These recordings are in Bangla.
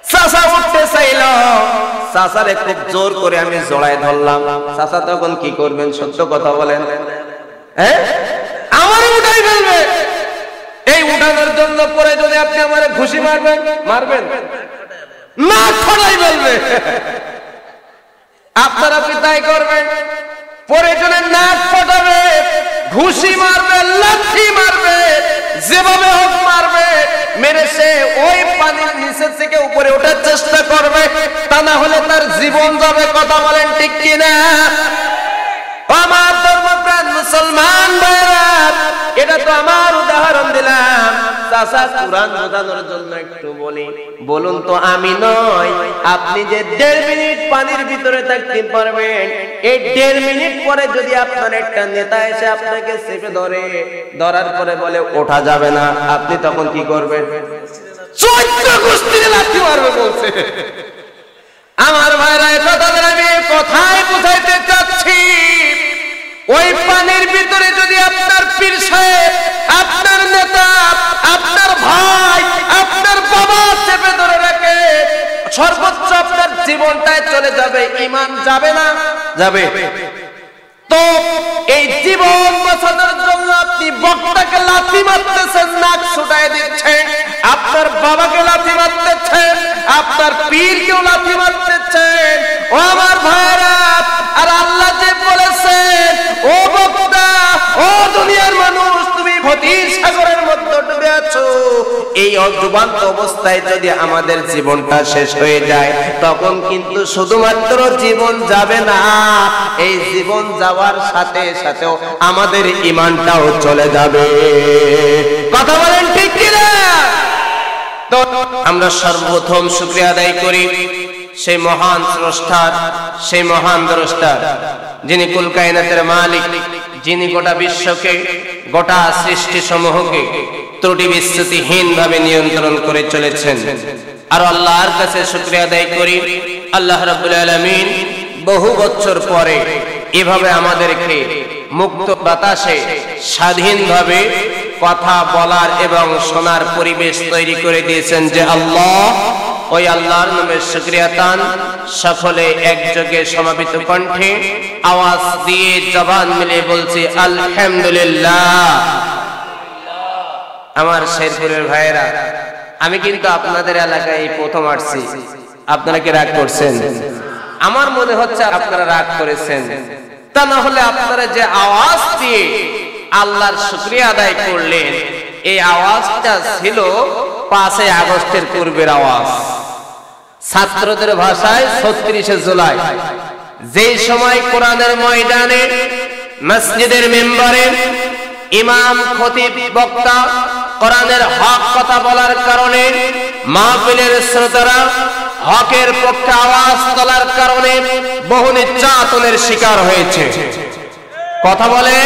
চাচা উঠতে চাইল, চাচারে খুব জোর করে আমি জড়ায় ধরলাম। চাচা তখন কি করবেন? সত্য কথা বলেন। আমার উঠাই ফেলবে। এই উঠানোর জন্য পরে যদি আপনি আমারে ঘুষি মারবেন, মারবেন না, খড়াই ফেলবে। আপনারা কি তাই করবেন? পরে জন্য নাক ফটাবে, ঘুষি মারবে, লাঠি মারবে, যেভাবে হোক মারবে, মেরে সে ওই পানির নিচে থেকে উপরে ওঠার চেষ্টা করবে, তা না হলে তার জীবন যাবে। কথা বলেন ঠিক কিনা? আমার ধর্মপ্রাণ মুসলমান ভাইরা, এটা তো আমার উদাহরণ দিলাম। চাচা কুরআন বোঝানোর জন্য একটু বলি, বলুন তো আমি নয় আপনি যে 1.5 মিনিট পানির ভিতরে থাকতে পারবেন, এই 1.5 মিনিট পরে যদি আপনার একটা নেতা এসে আপনাকে চেপে ধরে, ধরার পরে বলে ওঠা যাবে না, আপনি তখন কি করবেন? 14 গোষ্ঠীর লাঠি মারবে বলছে। আমার ভাইরা, কথা আমি কোথায় বুঝাইতে চাচ্ছি, ওই পানির ভিতরে যদি আপনার পীর সাহেব, আপনার নেতা, আপনার ভাই, আপনার বাবা চেপে ধরে রাখে, সর্বোচ্চ আপনার জীবনটাই চলে যাবে, ঈমান যাবে না? যাবে। তো এই জীবন বাঁচানোর জন্য আপনি বক্তাকে লাথি মারতেছেন, নাক ছুটায় দিচ্ছেন, আপনার বাবাকে লাথি মারতেছেন, আপনার পীরকেও লাথি মারতেছেন। ও আমার ভাইরা, আর আল্লাহ যে বলেছেন, ও বক্তা, ও দুনিয়ার মানুষ, তুমি ক্ষতির সাগরের মধ্যে ডুবে আছো। এই অযুবান্ত অবস্থায় যদি আমাদের জীবনটা শেষ হয়ে যায়, তখন কিন্তু শুধুমাত্র জীবন যাবে না, এই জীবন যাওয়ার সাথে সাথেও আমাদের ঈমানটাও চলে যাবে। কথা বলেন ঠিক কিনা? তো আমরা সর্বপ্রথম শুকরিয়া আদায় করি সেই মহান স্রষ্টার, সেই মহান দ্রষ্টার, যিনি কুল কায়নাতের মালিক, যিনি গোটা বিশ্বকে, গোটা সৃষ্টি সমূহকে ত্রুটি বিচ্যুতিহীন ভাবে নিয়ন্ত্রণ করে চলেছেন। আর আল্লাহর কাছে শুকরিয়া আদায় করি, আল্লাহ রাব্বুল আলামিন বহু বছর পরে এভাবে আমাদেরকে মুক্ত বাতাসে স্বাধীনভাবে কথা বলার এবং শোনার পরিবেশ তৈরি করে দিয়েছেন। যে আল্লাহ, ওই আল্লাহর নামে শুকরিয়া তান সকলে একযোগে সমাবেত কণ্ঠে আওয়াজ দিয়ে জবান মিলে বলছি আলহামদুলিল্লাহ। আমার শেরপুরের ভাইয়েরা, আমি কিন্তু আপনাদের এলাকায় প্রথম আসছি, আপনারা কি রাগ করছেন? আমার মনে হচ্ছে আপনারা রাগ করেছেন। তা না হলে আপনারা যে আওয়াজ দিয়ে আল্লাহর শুকরিয়া আদায় করলেন, এই আওয়াজটা ছিল 5 আগস্টের পূর্বের আওয়াজ। ছাত্রদের ভাষায় 36 জুলাই, যেই সময় কোরআনের ময়দানে, মসজিদের মেম্বারে ইমাম, খতিব, বক্তা কোরআনের হক কথা বলার কারণে মাহফিলের শ্রোতারা হকের পক্ষে আওয়াজ তোলার কারণে বহু নির্যাতনের শিকার হয়েছে। কথা বলে,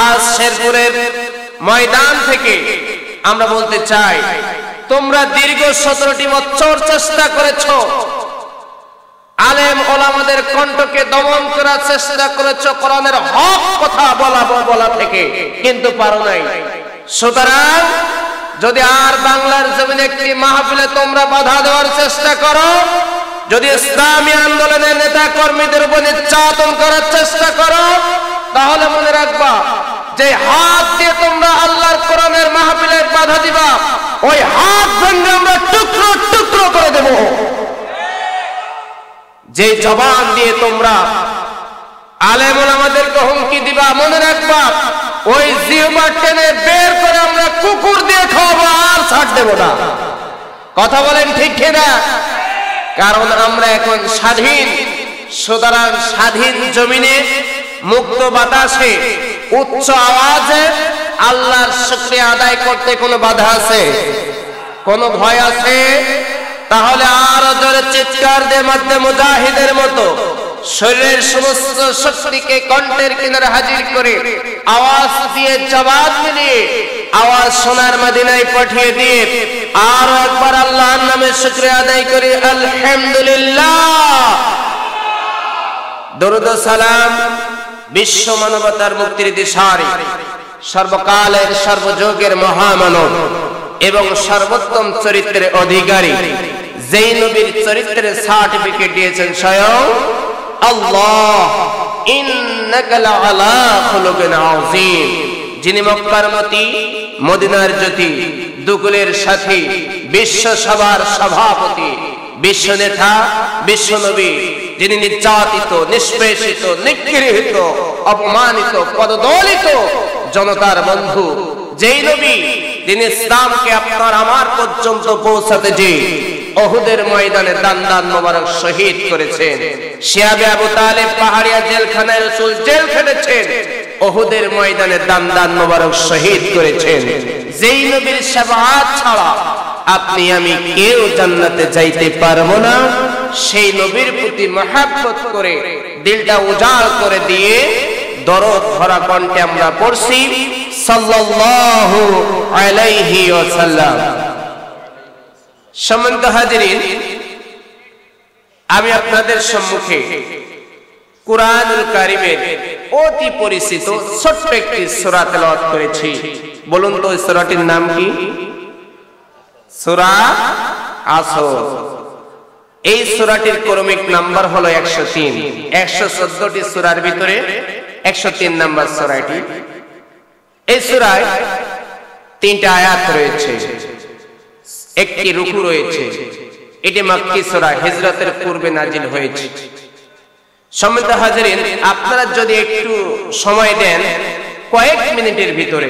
আজ শেরপুরের ময়দান থেকে আমরা বলতে চাই, তোমরা দীর্ঘ 17টি বছর চেষ্টা করেছো, আলেম ওলামাদের কণ্ঠকে দমন করার চেষ্টা করেছো কোরআনের হক কথা বলা থেকে, কিন্তু পারো নাই। সুতরাং যদি আর বাংলার জমিনে একটি মাহফিলে তোমরা বাধা দেওয়ার চেষ্টা করো, যদি ইসলামী আন্দোলনের নেতা কর্মীদের উপর নির্যাতন করার চেষ্টা করো, তাহলে মনে রাখবা, যে হাত দিয়ে তোমরা আল্লাহর কোরআনের মাহফিলে বাধা দিবা, ওই হাত ভেঙে আমরা টুকরো টুকরো করে দেব। যে জবান দিয়ে তোমরা আলেম ওলামাদেরকে হুমকি দিবা, মনে রাখবা, ওই জিহ্বা টেনে বের করে আমরা কুকুর দিয়ে খাওয়াবো, আর ছাড় দেব না। কথা বলেন ঠিক কিনা? কারণ আমরা এখন স্বাধীন। সুতরাং স্বাধীন জমিনে, মুক্ত বাতাসে, উচ্চ আওয়াজে আল্লাহর শুকরিয়া আদায় করতে কোনো বাধা আছে? কোনো ভয় আছে? তাহলে আরো জোরে চিৎকার দিয়ে মধ্যে মুজাহিদের মতো শরীরের সমস্ত শক্তিকে কণ্ঠের কিনারে হাজির করে আওয়াজ দিয়ে জবাব মিলিয়ে আওয়াজ সোনার মদিনায় পাঠিয়ে দিয়ে আরো একবার আল্লাহর নামে শুকরিয়া আদায় করি আলহামদুলিল্লাহ। দরুদ ও সালাম বিশ্ব মানবতার মুক্তির দিশারি, সর্বকালের সর্বযুগের মহামানব এবং সর্বোত্তম চরিত্রের অধিকারী, যেই নবীর চরিত্রের সার্টিফিকেট দিয়েছেন স্বয়ং আল্লাহ। ইন্নাকা লাআলা খুলুকিন আযীম, যিনি মক্কার মতি, মদিনার জ্যোতি, দুকুলের সাথী, বিশ্ব সভার সভাপতি, বিশ্ব নেতা, বিশ্ব নবী, যিনি নির্যাতিত, নিষ্পেষিত, নিগৃহীত, অপমানিত, পদদলিত জনতার বন্ধু, যেই নবী যিনি ইসলামকে আপনার আমার পর্যন্ত পৌঁছাতে যে উহুদের ময়দানে দান দান মোবারক শহীদ করেছেন। শিয়াবে আবু তালেব পাহাড়িয়া জেলখানায় রাসূল জেল খেটেছেন, উহুদের ময়দানে দান দান মোবারক শহীদ করেছেন। যেই নবীর শাফাআত ছাড়া আপনি আমি কেউ জান্নাতে যাইতে পারবো না, সেই নবীর প্রতি মহব্বত করে দিলটা উজাড় করে দিয়ে দরদ ভরা কণ্ঠে আমরা পড়ছি সাল্লাল্লাহু আলাইহি ওয়াসাল্লাম। সম্মানিত হাজিরিন, আমি আপনাদের সম্মুখে কুরআনুল কারীমের অতি পরিচিত ছোট্ট একটি সূরা তেলাওয়াত করেছি। বলুন তো এই সূরাটির নাম কি? সূরা আসর। এই সূরাটির ক্রমিক নাম্বার হলো 103। 114টি সূরার ভিতরে 103 নাম্বার সূরা এটি। এই সূরায় 3টা আয়াত রয়েছে, একটি রুকু রয়েছে। এটি মাক্কি সূরা, হিজরতের পূর্বে নাজিল হয়েছে। সম্মানিত হাজিরিন, আপনারা যদি একটু সময় দেন কয়েক মিনিটের ভিতরে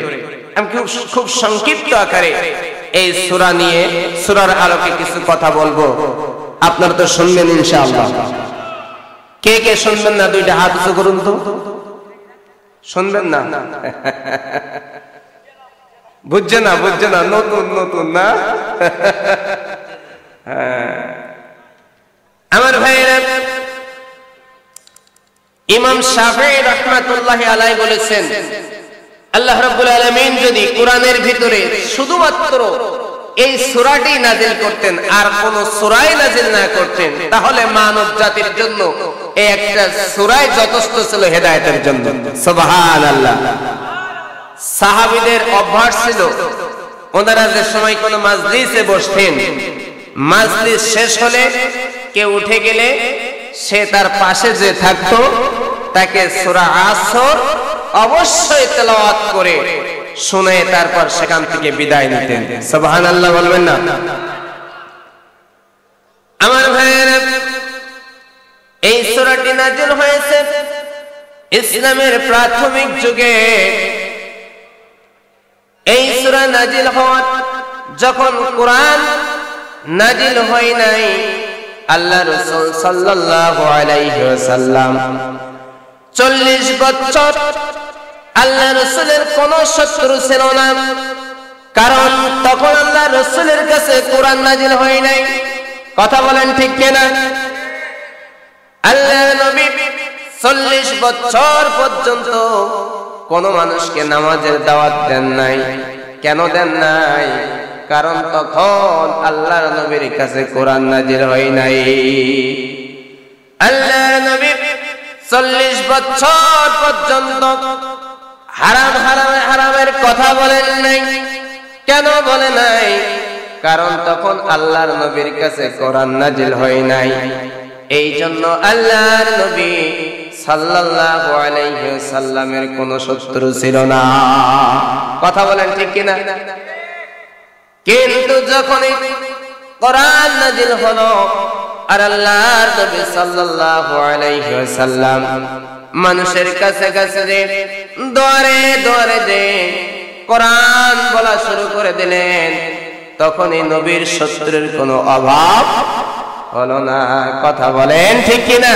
আমি খুব সংক্ষিপ্ত আকারে এই সূরা নিয়ে, সূরার আলোকে কিছু কথা বলবো। আপনারা তো শুনবেন ইনশাআল্লাহ। কে কে শুনবেন না দুইটা হাত উঁচু করুন তো। শুনবেন না? বুঝছে না, বুঝছে না, নতুন নতুন না। আমার ভাইয়েরা, ইমাম শাফিঈ রাহমাতুল্লাহি আলাইহি বলেছেন, আল্লাহ রাব্বুল আলামিন যদি কোরআনের ভিতরে শুধুমাত্র এই সূরাটি নাজিল করতেন আর কোন সূরাই নাজিল না করতেন, তাহলে মানব জাতির জন্য এই একটা সূরাই যথেষ্ট ছিল হেদায়েতের জন্য। সুবহানাল্লাহ। সাহাবীদের অভ্যাস ছিল, ওনারা যে সময় কোন মাজলিসে বসতেন, মাজলিস শেষ হলে কেউ উঠে গেলে সে তার পাশে যে থাকতো তাকে সূরা আসর অবশ্যই তেলাওয়াত করে শুনে তারপর সেখান থেকে বিদায় নিতেন। সুবহানাল্লাহ বলবেন না? আমার ভাইয়েরা, এই সূরাটি নাজিল হয়েছে ইসলামের প্রাথমিক যুগে। এই সূরা নাজিল হওয়ার, যখন কোরআন নাজিল হয় নাই, আল্লাহ রাসূল সাল্লাল্লাহু আলাইহি ওয়াসাল্লাম 40 বছর আল্লাহ রাসূলের কোন শত্রু ছিল না, কারণ তখন আল্লাহ রাসূলের কাছে কোরআন নাজিল হয় নাই। কথা বলেন ঠিক কিনা? আল্লাহ নবী 40 বছর পর্যন্ত কোন মানুষকে নামাজের দাওয়াত দেন নাই। কেন দেন নাই? কারণ তখন আল্লাহর নবীর কাছে কোরআন নাজিল হয় নাই। আল্লাহর নবী 40 বছর পর্যন্ত হারাম হারামের কথা বলেন নাই। কেন বলে নাই? কারণ তখন আল্লাহর নবীর কাছে কোরআন নাজিল হয় নাই। এই জন্য আল্লাহর নবী সাল্লাল্লাহু আলাইহি ওয়াসাল্লামের কোন শত্রু ছিল না। কথা বলেন ঠিক কিনা? কিন্তু যখন কোরআন নাজিল হলো আর আল্লাহর নবী সাল্লাল্লাহু আলাইহি ওয়াসাল্লাম মানুষের কাছে কাছে দরে দরে যে কোরআন বলা শুরু করে দিলেন, তখন এই নবীর শত্রুর কোনো অভাব হলো না। কথা বলেন ঠিক কিনা?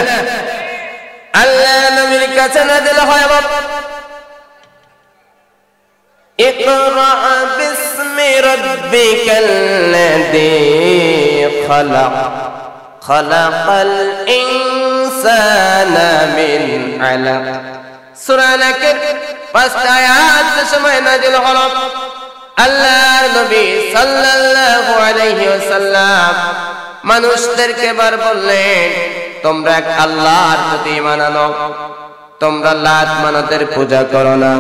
আল্লাহ নবীর কাছে নাজিল হয় ইকরা বিসমি রাব্বিকাল্লাযী খালাক খালাকাল ইনসানা মিন আলাক। সূরা আলাকের 5টা আয়াত সময় নাজিল হলো। আল্লাহর নবী সাল্লাল্লাহু আলাইহি ওয়াসাল্লাম মানুষদেরকে বার বললেন, তোমরা এক আল্লাহর প্রতি ঈমান আনো, তোমরা লাত মানাতের পূজা করো না,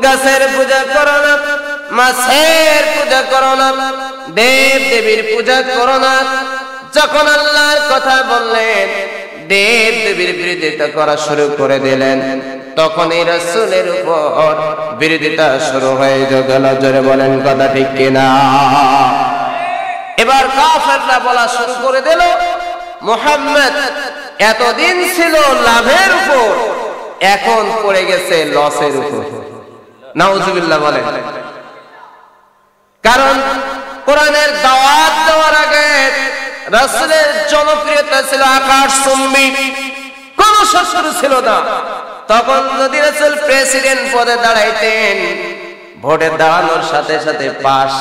গাছের পূজা করো না, মাছের পূজা করো না, দেব দেবীর পূজা করো না। যখন আল্লাহর কথা বললেন, দেব দেবীর বিরোধিতা করা শুরু করে দিলেন, তখন এই রাসূলের উপর বিরোধিতা শুরু হয়ে গেল। জোরে বলেন কথা ঠিক কিনা? এবার কাফেররা বলা শুরু করে দিল, মুহাম্মদ এতদিন ছিল লাভের উপর, এখন পড়ে গেছে লসের উপর। নাউজুবিল্লাহ বলেন। কারণ কোরআনের দাওয়াত দেওয়ার আগে রাসূলের জনপ্রিয়তা ছিল আকাশচুম্বী, কোন শত্রু ছিল না। তখন যদি রাসূল প্রেসিডেন্ট পদে দাঁড়াইতেন, ভোটে দাঁড়ানোর সাথে সাথে পাস।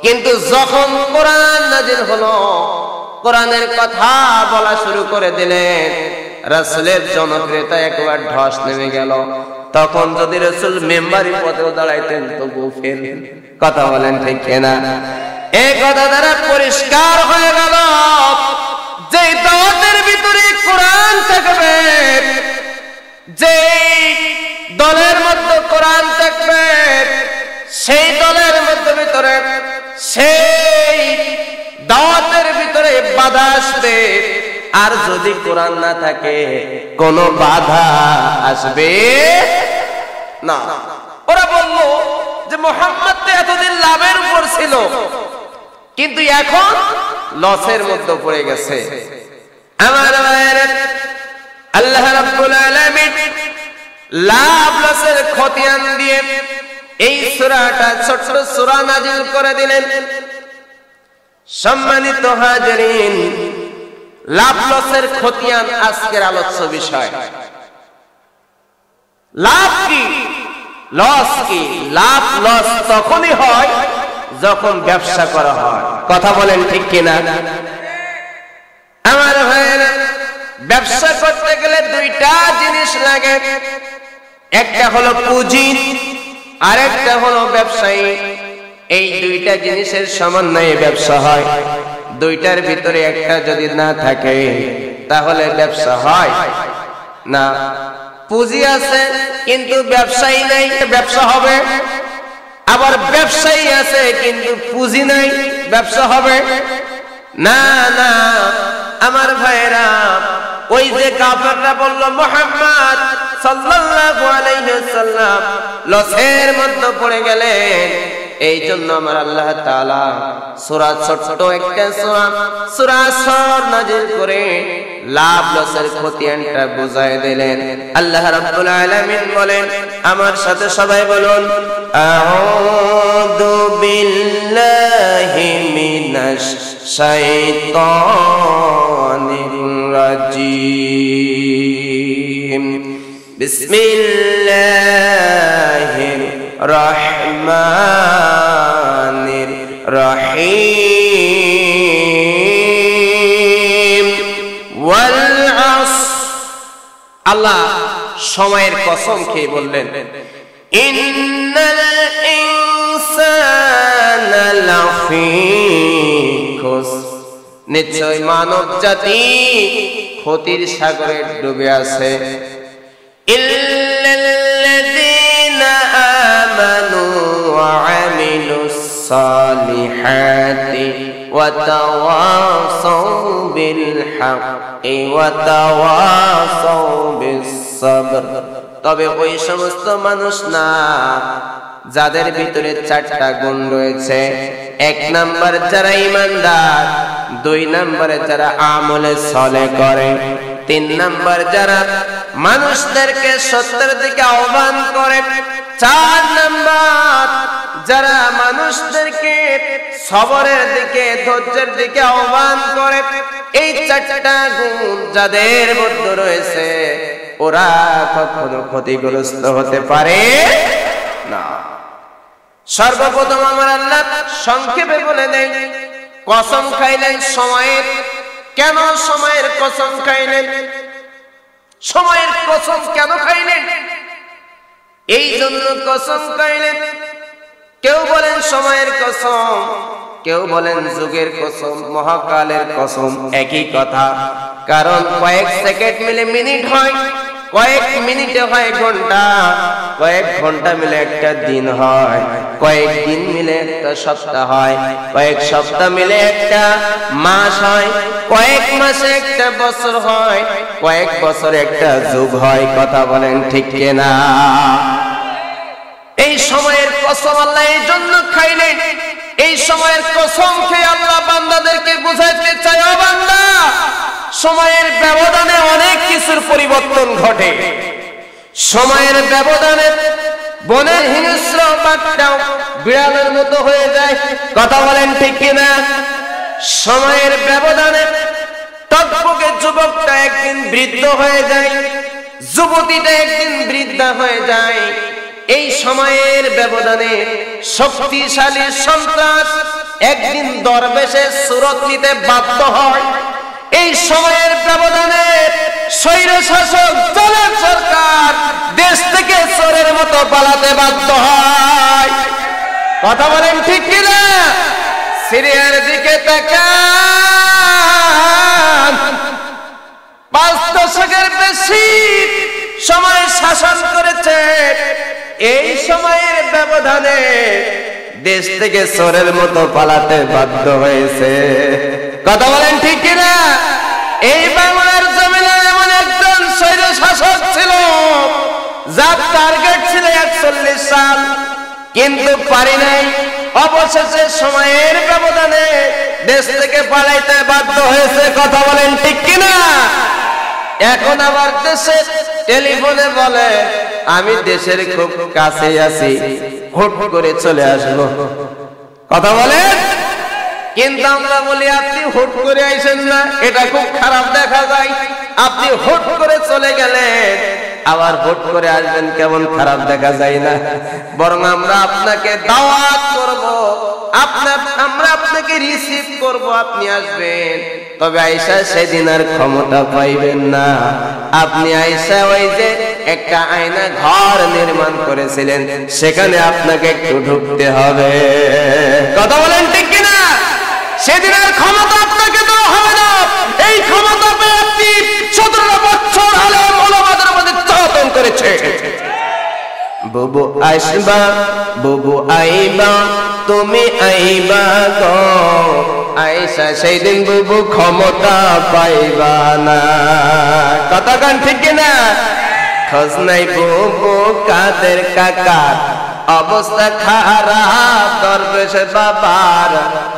কিন্তু যখন কোরআন নাজিল হলো, কোরআনের কথা বলা শুরু করে দিলেন, রাসূলের জনপ্রিয়তা একবার ধস নেমে গেল। তখন যদি রাসূল মেম্বারি পদেও দাঁড়াইতেন তবুও ফেল। কথা বলেন ঠিক কিনা? এই কথা দ্বারা পরিষ্কার হয়ে গেল যে দাওয়াতের ভিতরে কোরআন থাকবে, যে দলের মধ্যে কোরআন থাকবে, সেই দলের মধ্যে ভিতরে সেই দাওয়াতের ভিতরে বাধা আসবে। আর যদি কোরআন না থাকে, কোনো বাধা আসবে না। ওরা বলল যে মুহাম্মদ তো এতদিন লাভের উপর ছিল, কিন্তু এখন লসের মধ্যে পড়ে গেছে। আমার ভাইয়েরা, আল্লাহ রাব্বুল আলামিন লাভ লসের খতিয়ান দিয়ে এই সূরাটা ছোট্ট সূরা নাজিল করে দিলেন। সম্মানিত হাজিরিন, লাভ লসের খতিয়ান আজকের আলোচ্য বিষয়। লাভ কি, লস কি? লাভ লস তখনই হয় যখন ব্যবসা করা হয়। কথা বলেন ঠিক কিনা? আমার ভাইয়েরা, ব্যবসা করতে গেলে দুইটা জিনিস লাগে, একটা হলো পুঁজি, আর একটা হলো ব্যবসায়ী। এই দুইটা জিনিসের সমন্বয়ে ব্যবসা হয়। দুইটার ভিতরে একটা যদি না থাকে তাহলে ব্যবসা হয় না। পুঁজি আছে কিন্তু ব্যবসায়ী নাই, ব্যবসা হবে। আবার ব্যবসায়ী আছে কিন্তু পুঁজি নাই, ব্যবসা হবে না। না আমার ভাইরা, ওই যে কাফেররা বলল মুহাম্মদ সাল্লাল্লাহু আলাইহি ওয়াসাল্লাম লসের মধ্যে পড়ে গেলেন, এই জন্য আমার আল্লাহ তাআলা সূরা ছোট্ট একটা সূরা সর নাযিল করে লাভ লসের খতিয়ানটা বুঝায় দিলেন। আল্লাহ রাব্বুল আলামিন বলেন, আমার সাথে সবাই বলুন, আউযু বিল্লাহি মিনাশ শাইতানির রাজীম, বিসমিল্লাহির রহমানির রহিম। ওয়াল আসর, আল্লাহ সময়ের কসম খেয়ে বললেন, ইন্নাল ইনসানা লাফি খুসর, নিশ্চয় মানব জাতি ক্ষতির সাগরে ডুবে আছে। ইল্লাল্লাযীনা আমানু ওয়া আমিলুস সালিহাতি ওয়া তাওয়াসাউ বিল হাক্কি ওয়া তাওয়াসাউ বিস সাবর। তবে ওই সমস্ত মানুষ না যাদের ভিতরে চারটা গুণ রয়েছে। এক নাম্বার যারা ঈমানদার, দুই নম্বরে যারা আমলে সালেহ করে, তিন নম্বর যারা মানুষদেরকে সত্যের দিকে আহ্বান করে, চার নম্বর যারা মানুষদেরকে সবরের দিকে, ধৈর্যের দিকে আহ্বান করে। এই চারটা গুণ যাদের মধ্যে রয়েছে, ওরা কখনো ক্ষতিগ্রস্ত হতে পারে না। সর্বপ্রথম আমার আল্লাহ সংক্ষেপে বলে দেন, কসম খাইলেন সময়ের। কেন সময়ের কসম খাইলেন? সময়ের কসম কেন খাইলেন? এই জন্য কসম খাইলেন। কেউ বলেন সময়ের কসম, কেউ বলেন যুগের কসম, মহাকালের কসম, একই কথা। কারণ কয়েক সেকেন্ড মিলে মিনিট হয়, কয়েক মিনিটে হয় ঘন্টা, কয়েক ঘন্টা মিলে একটা দিন হয়, কয়েকদিন মিলে একটা সপ্তাহ হয়, কয়েক সপ্তাহ মিলে একটা মাস হয়, কয়েক মাসে একটা বছর হয়, কয়েক বছরে একটা যুগ হয়। কথা বলেন ঠিক কিনা? এই সময়ের কসম আল্লাহ এই জন্য খাইলেন, এই সময়ের কসম খেয়ে আল্লাহ বান্দাদেরকে বুঝাইতে চায়, ও বান্দা, সময়ের ব্যবধানে অনেক কিছুর পরিবর্তন ঘটে। সময়ের ব্যবধানে বনের হিংস্র বাঘটাও বিড়ালের মতো হয়ে যায়। কথা বলেন ঠিক কিনা? সময়ের ব্যবধানে টকবকে যুবকটা একদিন বৃদ্ধ হয়ে যায়, যুবতীটা একদিন বৃদ্ধা হয়ে যায়। এই সময়ের ব্যবধানে শক্তিশালী সন্ত্রাস একদিন দরবেশের সুরত নিতে বাধ্য হয়। এই সময়ের ব্যবধানে স্বৈরশাসক দলের সরকার দেশ থেকে চোরের মতো পালাতে বাধ্য হয়। কথা বলেন ঠিক কিনা? সিরিয়ার দিকে তাকান, 5 দশকের বেশি সময় শাসন করেছে। এই সময়ের ব্যবধানে দেশ থেকে চোরের মতো পালাতে বাধ্য হয়েছে। কথা বলেন ঠিক কিনা? এই বাংলার জমিনে এমন একজন স্বৈর শাসক ছিল যার টার্গেট ছিল 41 সাল, কিন্তু পারি নাই। অবশেষে সময়ের ব্যবধানে দেশ থেকে পালাইতে বাধ্য হয়েছে। কথা বলেন ঠিক কিনা? এখন আবার দেশে টেলিফোনে বলে আমি দেশের খুব কাছে আছি, হুট করে চলে আসবো। কথা বলেন, কিন্তু আমরা বলি আপনি হুট করে আইসেন না, এটা খুব খারাপ দেখা যায়। আপনি হুট করে চলে গেলেন, আবার হুট করে আসবেন, কেমন খারাপ দেখা যায় না? বরং আমরা আপনাকে দাওয়াত করব, আমরা আপনাকে রিসিভ করব, আপনি আসবেন। তবে আয়েশা সেদিন আর ক্ষমতা পাইবেন না। আপনি আয়েশা ওই যে একটা আয়না ঘর নির্মাণ করেছিলেন, সেখানে আপনাকে একটু ঢুকতে হবে। কথা বলেন ঠিক কিনা? সেদিন আর ক্ষমতা আপনাকে দেওয়া হবে না। এই ক্ষমতা পেয়ে আপনি 17 বছর আলেম ওলামাদের মধ্যে চাতন করেছে। বুবু আসবা, বুবু আইবা, তুমি আইবা গো আয়েশা, সেই দিন বুবু ক্ষমতা পাইবা না। কথা কান ঠিক কিনা? খোঁজ নাই বুবু কাদের কাকার, অবস্থা খারাপ দরবেশ বাবার,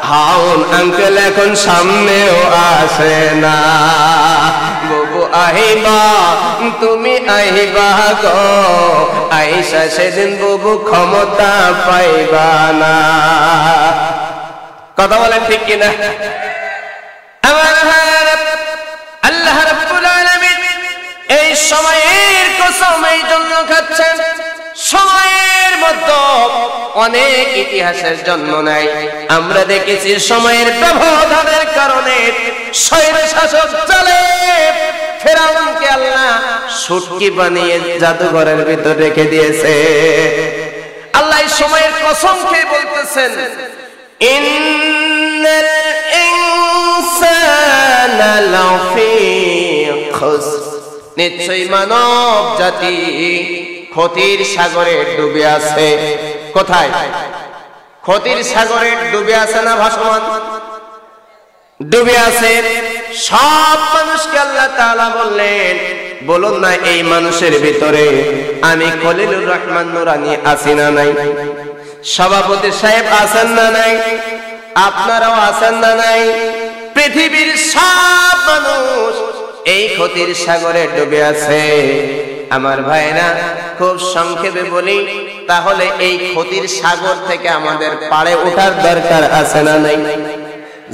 হাউন আঙ্কেল এখন সামনেও আসে না। বুবু আইবা, তুমি আইবা গো আয়েশা, সেদিন বুবু ক্ষমতা পাইবা না। কথা বলেন ঠিক কিনা? আমার আল্লাহ রাব্বুল আলামিন এই সময়ের কসম এই জন্য খাচ্ছেন, সময়ের মধ্যে অনেক ইতিহাসের জন্ম নেয়। আমরা দেখেছি সময়ের ব্যবধানের কারণে স্বৈর শাসক চলে ফেরাউনকে আল্লাহ শুটকি বানিয়ে জাদুঘরের ভিতর রেখে দিয়েছে। আল্লাহ এই সময়ের কসম খেয়ে বলতেছেন, ইন্নাল ইনসানা লাফি খুসর, নিশ্চয়ই মানব জাতি ক্ষতির সাগরে ডুবে আছে। কোথায়? ক্ষতির সাগরে ডুবে আছে না ভাসমান? ডুবে আছে। সব মানুষকে আল্লাহ তাআলা বললেন, বলুন না এই মানুষের ভিতরে আমি খলিলুর রহমান নুরানি আছি না নাই? সভাপতি সাহেব আছেন না নাই? আপনারাও আছেন না নাই? পৃথিবীর সব মানুষ এই ক্ষতির সাগরে ডুবে আছে। আমার ভাইরা, খুব সংক্ষেপে বলি, তাহলে এই ক্ষতির সাগর থেকে আমাদের পাড়ে ওঠার দরকার আছে না নাই?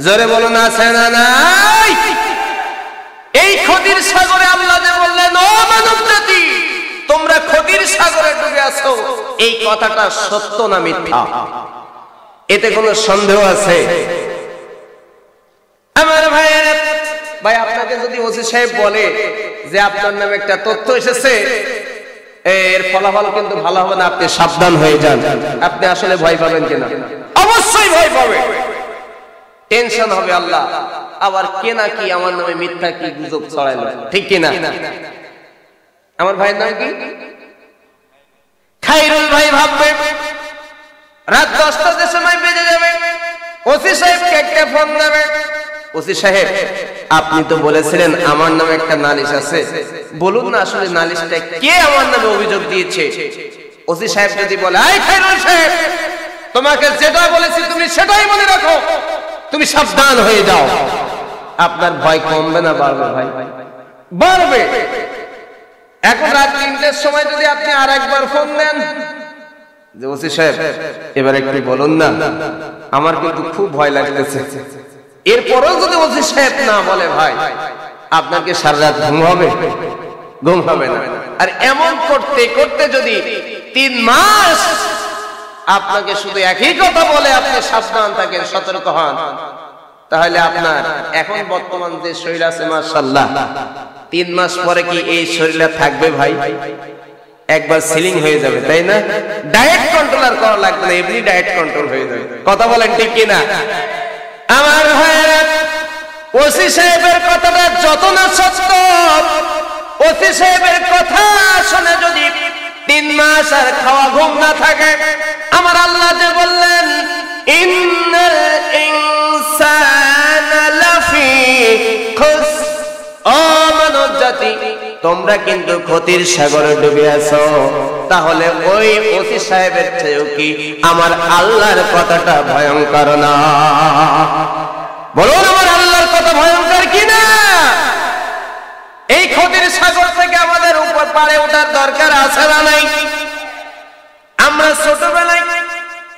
জোরে বলুন, আছে না নাই? এই ক্ষতির সাগরে আল্লাহ যে বললেন, ও মানব জাতি তোমরা ক্ষতির সাগরে ডুবে আছো, এই কথাটা সত্য না মিথ্যা? এতে কোনো সন্দেহ আছে? আমার ভাইয়েরা, ভাই আপনাকে যদি ওসি সাহেব বলে যে আপনার নামে একটা তথ্য এসেছে, এর ফলাফল কিন্তু ভালো হবে না, আপনি সাবধান হয়ে যান, আপনি আসলে ভয় পাবেন কিনা? অবশ্যই ভয় পাবেন, টেনশন হবে। আল্লাহ আবার কে না কি আমার নামে মিথ্যা কি গুজব ছড়াইলো, ঠিক কিনা? আমার ভাইয়ের নাম কি? খাইরুল ভাই ভাববে রাত 10টার যে সময় বেজে যাবে, ওসি সাহেবকে একটা ফোন দেবে, ওসি সাহেব আপনি তো বলেছিলেন আমার নামে একটা নালিশ আছে, বলুন না আসলে নালিশটা কে আমার নামে অভিযোগ দিয়েছে। ওসি সাহেব যদি বলে, আই খায়রুল সাহেব তোমাকে যেটা বলেছি তুমি সেটাই মনে রাখো, তুমি সাবধান হয়ে যাও, আপনার ভয় কমবে না বাড়বে? ভাই বাড়বে। এখন রাত 3টের সময় যদি আপনি আরেকবার ফোন দেন যে ওসি সাহেব এবার একটু বলুন না, আমার কিন্তু খুব ভয় লাগতেছে, এরপরেও যদি ওসি সাহেব না বলে, ভাই আপনাকে সারা রাত ঘুম হবে? ঘুম হবে না। আর এমন করতে করতে যদি 3 মাস আপনাকে শুধু একই কথা বলে আপনি সাবধান থাকেন, সতর্ক হন, তাহলে আপনার এখন বর্তমান যে শরীর আছে মাশাআল্লাহ, 3 মাস পরে কি এই শরীরে থাকবে? ভাই একবার সিলিং হয়ে যাবে, তাই না? ডায়েট কন্ট্রোলার করা লাগবে না, এমনি ডায়েট কন্ট্রোল হয়ে যাবে। কথা বলেন ঠিক কিনা? আমার ভাইরা, ওসি সাহেবের কথাটা যত না সত্য, ওসি সাহেবের কথা শুনে যদি 3 মাস আর খাওয়া ঘুম না থাকে, আমার আল্লাহ যে বললেন ইন্নাল ইনসানা লাফি খুসর, ও মানব জাতি তোমরা কিন্তু ক্ষতির সাগরে ডুবে আছো, তাহলে ওই ওসি সাহেবের চেয়েও কি আমার আল্লাহর কথাটা ভয়ঙ্কর না? বলুন আমার আল্লাহর কথা ভয়ঙ্কর কিনা? এই ক্ষতির সাগর থেকে আমাদের উপর পারে ওঠার দরকার আছে না নাই? আমরা ছোটবেলায়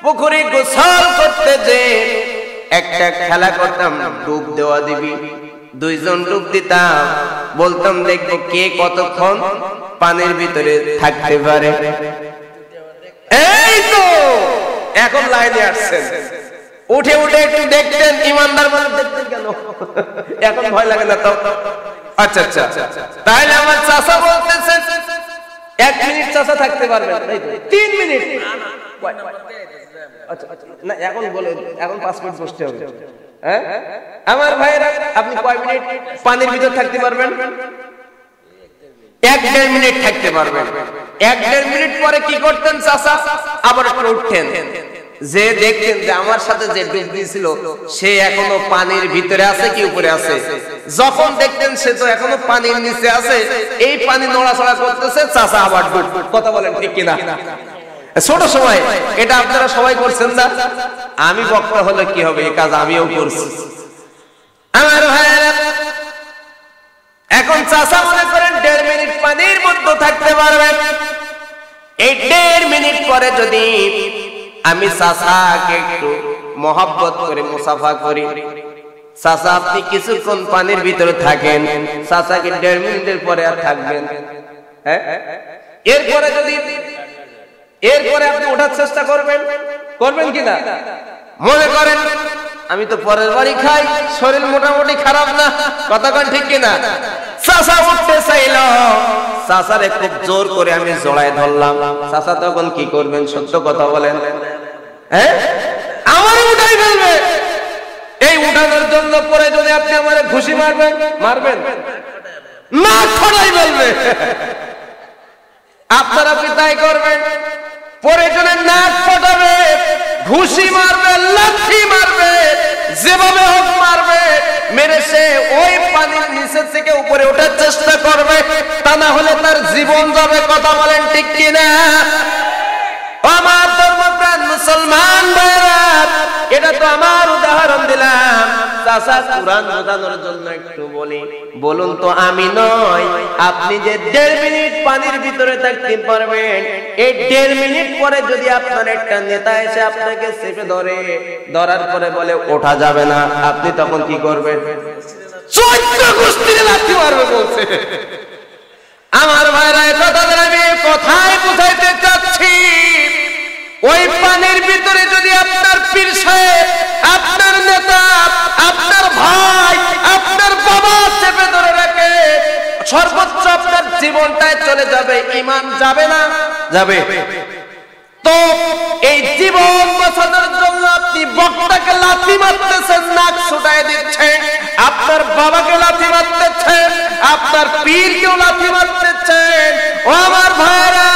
পুকুরে গোসল করতে যে একটা খেলা করতাম, ডুব দেওয়া দিবি, 2 জন ডুব দিতাম, বলতাম দেখবো কে কতক্ষণ পানির ভিতরে থাকতে পারে। এই তো এখন লাইনে আসছেন, উঠে উঠে একটু দেখতেন, ইমানদার মানুষ দেখতেন কেন? এখন ভয় লাগে না তো? আচ্ছা আচ্ছা, তাহলে আমার চাচা বলতেছেন 1 মিনিট চাচা থাকতে পারবেন, 3 মিনিট, আচ্ছা না এখন বলে, এখন 5 মিনিট বসতে হবে। হ্যাঁ আমার ভাইরা, আপনি কয় মিনিট পানির ভিতর থাকতে পারবেন? 1-1.5 মিনিট থাকতে পারবেন। 1-1.5 মিনিট পরে কি করতেন চাচা? আবার একটু উঠতেন, যে দেখতেন যে আমার সাথে যে ডুব দিয়েছিল সে এখনো পানির ভিতরে আছে কি উপরে আছে। যখন দেখতেন সে তো এখনো পানির নিচে আছে, এই পানি নড়াচড়া করতেছে, চাচা আবার ডুব। কথা বলেন ঠিক কিনা? ছোট সময় এটা আপনারা সবাই করছেন না? আমি বক্তা হলে কি হবে, এই কাজ আমিও করছি। আমার ভাইরা, এখন চাচা মনে করেন 1.5 মিনিট পানির মধ্যে থাকতে পারবেন। এই 1.5 মিনিট পরে যদি আমি চাচাকে একটু মহব্বত করে মুসাফা করি, চাচা আপনি কিছুক্ষণ পানির ভিতরে থাকেন, চাচাকে 1.5 মিনিটের পরে আর থাকবেন? হ্যাঁ, এরপরে যদি এরপরে আপনি ওঠার চেষ্টা করবেন, করবেন কিনা? মনে করেন আমি তো পরের বাড়ি খাই, শরীর মোটামুটি খারাপ না, কথা কন ঠিক কিনা? চাচা উঠতে চাইল, চাচারে খুব জোর করে আমি জড়ায় ধরলাম, চাচা তখন কি করবেন? সত্য কথা বলেন। হ্যাঁ, আমার উঠাই ফেলবে। এই উঠানোর জন্য পরে যদি আপনি আমারে ঘুষি মারবেন, মারবেন না, খড়াই ফেলবে। আপনারা কি তাই করবেন? পরে জনের নাক ফটাবে, ঘুষি মারবে, লাঠি মারবে, যেভাবে হোক মারবে, মেরে সে ওই পানির নিচে থেকে উপরে ওঠার চেষ্টা করবে, তা না হলে তার জীবন যাবে। কথা বলেন ঠিক কিনা? আমার ধর্মপ্রাণ মুসলমান ভাইরা, এটা তো আমার উদাহরণ দিলাম। চাচা কুরআন বোঝানোর জন্য একটু বলি, বলুন তো আমি নয় আপনি যে 1.5 মিনিট পানির ভিতরে থাকতে পারবেন, এই 1.5 মিনিট পরে যদি আপনার একটা নেতা এসে আপনাকে চেপে ধরে, ধরার পরে বলে ওঠা যাবে না, আপনি তখন কি করবেন? 14 গোষ্ঠীর লাথি মারবে বলছে। আমার ভাইরা, কথাটা আমি কোথায় বুঝাইতে চাচ্ছি? ওই পানির ভিতরে যদি আপনার পীর সাহেব, আপনার নেতা, আপনার ভাই, আপনার বাবা চেপে ধরে রাখে, সর্বোচ্চ আপনার জীবনটাই চলে যাবে, ঈমান যাবে না? যাবে। তো এই জীবন বাঁচানোর জন্য আপনি বক্তাকে লাথি মারতেছেন, নাক ছুটায় দিচ্ছেন, আপনার বাবাকে লাথি মারতেছেন, আপনার পীরকেও লাথি মারতেছেন। ও আমার ভাইরা,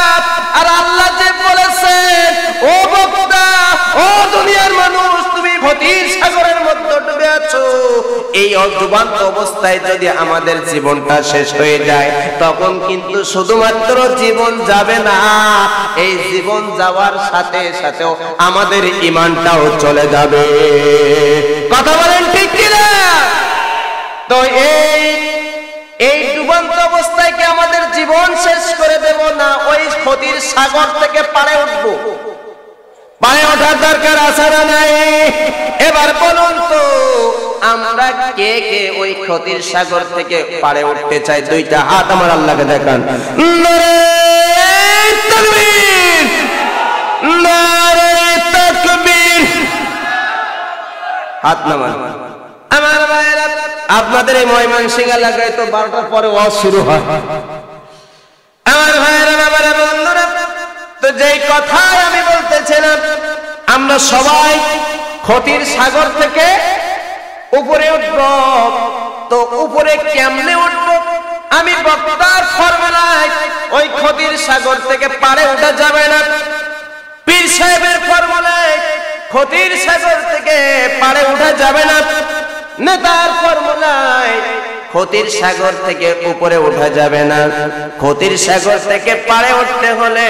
আর আল্লাহ যে বলেছেন, ও বক্তা দুনিয়ার মানুষ, তুমি ক্ষতির সাগরের মধ্যে ডুবে আছো। এই অযুবান্ত অবস্থায় যদি আমাদের জীবনটা শেষ হয়ে যায়, তখন কিন্তু শুধুমাত্র জীবন যাবে না, এই জীবন যাওয়ার সাথে সাথেও আমাদের ঈমানটাও চলে যাবে। কথা বলেন ঠিক কিনা? তো এই ডুবন্ত অবস্থায় কি আমাদের জীবন শেষ করে দেব, না ওই ক্ষতির সাগর থেকে পারে উঠবো? পারে ওঠার দরকার আছে না নাই? এবার বলুন তো, আমরা কে কে ওই ক্ষতির সাগর থেকে পারে উঠতে চাই? দুইটা হাত আমার আল্লাহকে দেখান। নারে তাকবীর, নারে তাকবীর। হাত নামান। আমার ভাইরা, আপনাদের এই ময়মনসিংহ এলাকায় তো 12টার পরে ওয়াজ শুরু হয়। আমার ভাইরা, আমার বন্ধুরা, তো যেই কথা আমি বলতেছিলাম, আমরা সবাই ক্ষতির সাগর থেকে উপরে উঠব। তো উপরে কেমনে উঠব? আমি বক্তার ফরমালায় ওই ক্ষতির সাগর থেকে পারে উঠা যাবে না। পীর সাহেবের ফরমালায় ক্ষতির সাগর থেকে পারে উঠা যাবে না। নেতার ফরমালায় ক্ষতির সাগর থেকে উপরে ওঠা যাবে না। ক্ষতির সাগর থেকে পারে উঠতে হলে